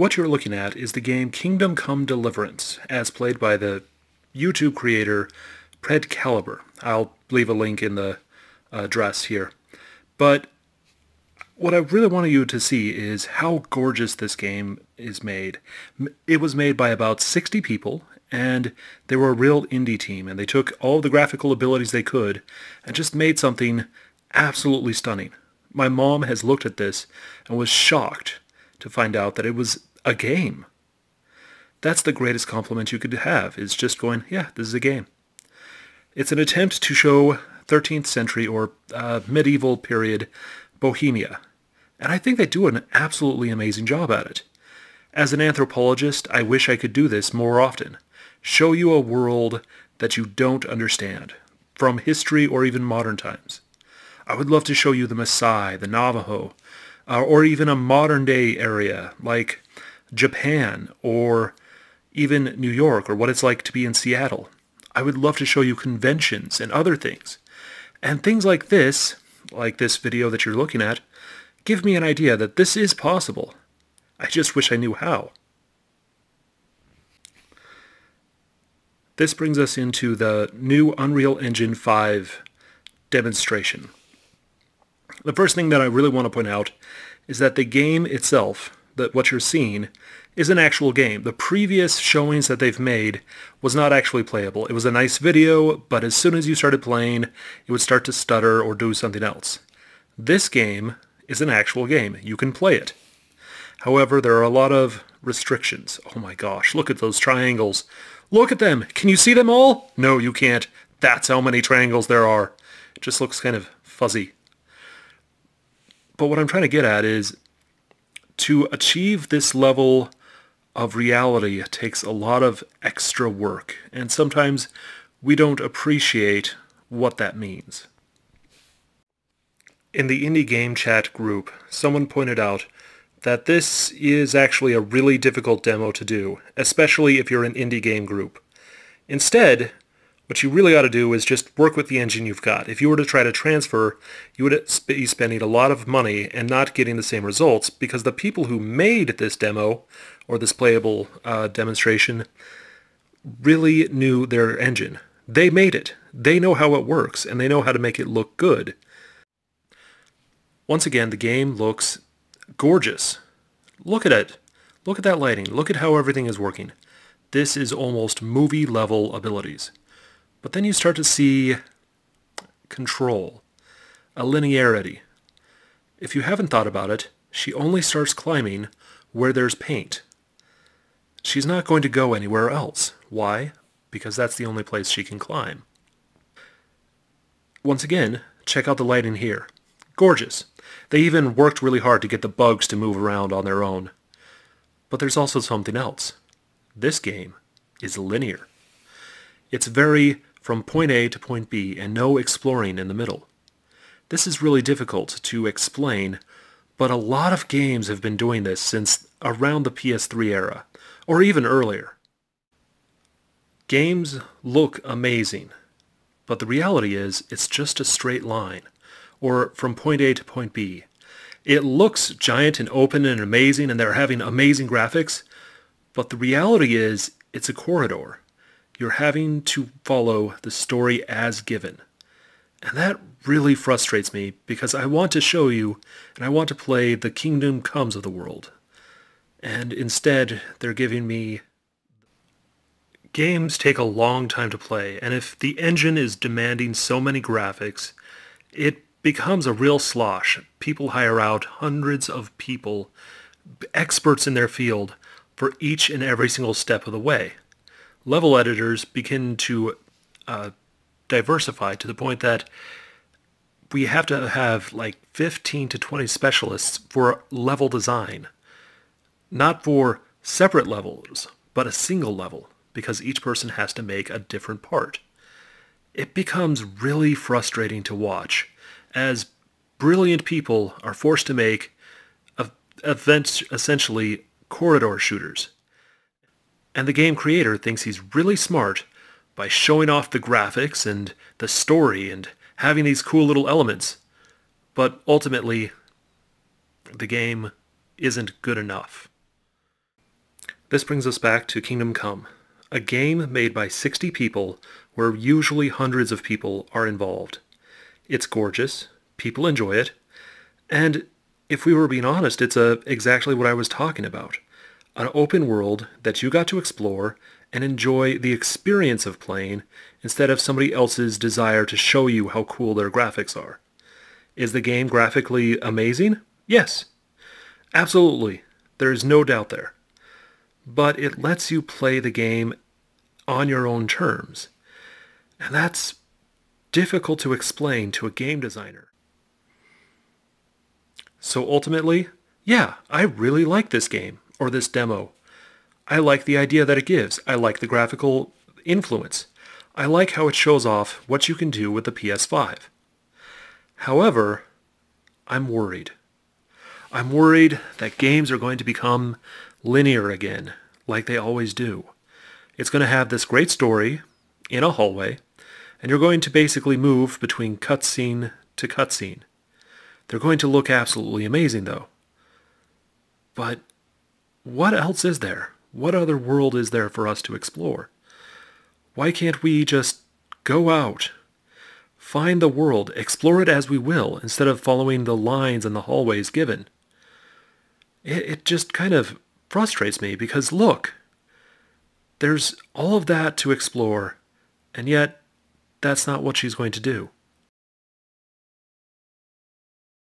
What you're looking at is the game Kingdom Come Deliverance, as played by the YouTube creator PredCaliber. I'll leave a link in the address here. But what I really want you to see is how gorgeous this game is made. It was made by about 60 people, and they were a real indie team, and they took all the graphical abilities they could and just made something absolutely stunning. My mom has looked at this and was shocked to find out that it was a game. That's the greatest compliment you could have, is just going, yeah, this is a game. It's an attempt to show 13th century or medieval period Bohemia, and I think they do an absolutely amazing job at it. As an anthropologist, I wish I could do this more often. Show you a world that you don't understand, from history or even modern times. I would love to show you the Maasai, the Navajo, or even a modern-day area like Japan or even New York, or what it's like to be in Seattle. I would love to show you conventions and other things. And things like this video that you're looking at, give me an idea that this is possible. I just wish I knew how. This brings us into the new Unreal Engine 5 demonstration. The first thing that I really want to point out is that the game itself, that what you're seeing, is an actual game. The previous showings that they've made was not actually playable. It was a nice video, but as soon as you started playing, it would start to stutter or do something else. This game is an actual game. You can play it. However, there are a lot of restrictions. Oh my gosh, look at those triangles. Look at them! Can you see them all? No, you can't. That's how many triangles there are. It just looks kind of fuzzy. But what I'm trying to get at is, to achieve this level of reality takes a lot of extra work, and sometimes we don't appreciate what that means. In the indie game chat group, someone pointed out that this is actually a really difficult demo to do, especially if you're an indie game group. Instead, what you really ought to do is just work with the engine you've got. If you were to try to transfer, you would be spending a lot of money and not getting the same results, because the people who made this demo, or this playable demonstration, really knew their engine. They made it. They know how it works, and they know how to make it look good. Once again, the game looks gorgeous. Look at it. Look at that lighting. Look at how everything is working. This is almost movie-level abilities. But then you start to see control, a linearity. If you haven't thought about it, she only starts climbing where there's paint. She's not going to go anywhere else. Why? Because that's the only place she can climb. Once again, check out the lighting here. Gorgeous. They even worked really hard to get the bugs to move around on their own. But there's also something else. This game is linear. It's very from point A to point B and no exploring in the middle. This is really difficult to explain, but a lot of games have been doing this since around the PS3 era, or even earlier. Games look amazing, but the reality is it's just a straight line, or from point A to point B. It looks giant and open and amazing, and they're having amazing graphics, but the reality is it's a corridor. You're having to follow the story as given. And that really frustrates me, because I want to show you, and I want to play the Kingdom Comes of the world. And instead, they're giving me... Games take a long time to play, and if the engine is demanding so many graphics, it becomes a real slosh. People hire out hundreds of people, experts in their field, for each and every single step of the way. Level editors begin to diversify to the point that we have to have like 15 to 20 specialists for level design. Not for separate levels, but a single level, because each person has to make a different part. It becomes really frustrating to watch, as brilliant people are forced to make events, essentially corridor shooters. And the game creator thinks he's really smart by showing off the graphics and the story and having these cool little elements. But ultimately, the game isn't good enough. This brings us back to Kingdom Come, a game made by 60 people where usually hundreds of people are involved. It's gorgeous, people enjoy it, and if we were being honest, it's exactly what I was talking about. An open world that you got to explore and enjoy the experience of playing instead of somebody else's desire to show you how cool their graphics are. Is the game graphically amazing? Yes, absolutely. There's no doubt there. But it lets you play the game on your own terms. And that's difficult to explain to a game designer. So ultimately, yeah, I really like this game, or this demo. I like the idea that it gives. I like the graphical influence. I like how it shows off what you can do with the PS5. However, I'm worried. I'm worried that games are going to become linear again, like they always do. It's going to have this great story in a hallway, and you're going to basically move between cutscene to cutscene. They're going to look absolutely amazing, though. But what else is there? What other world is there for us to explore? Why can't we just go out, find the world, explore it as we will, instead of following the lines and the hallways given? It just kind of frustrates me because, look, there's all of that to explore, and yet that's not what she's going to do.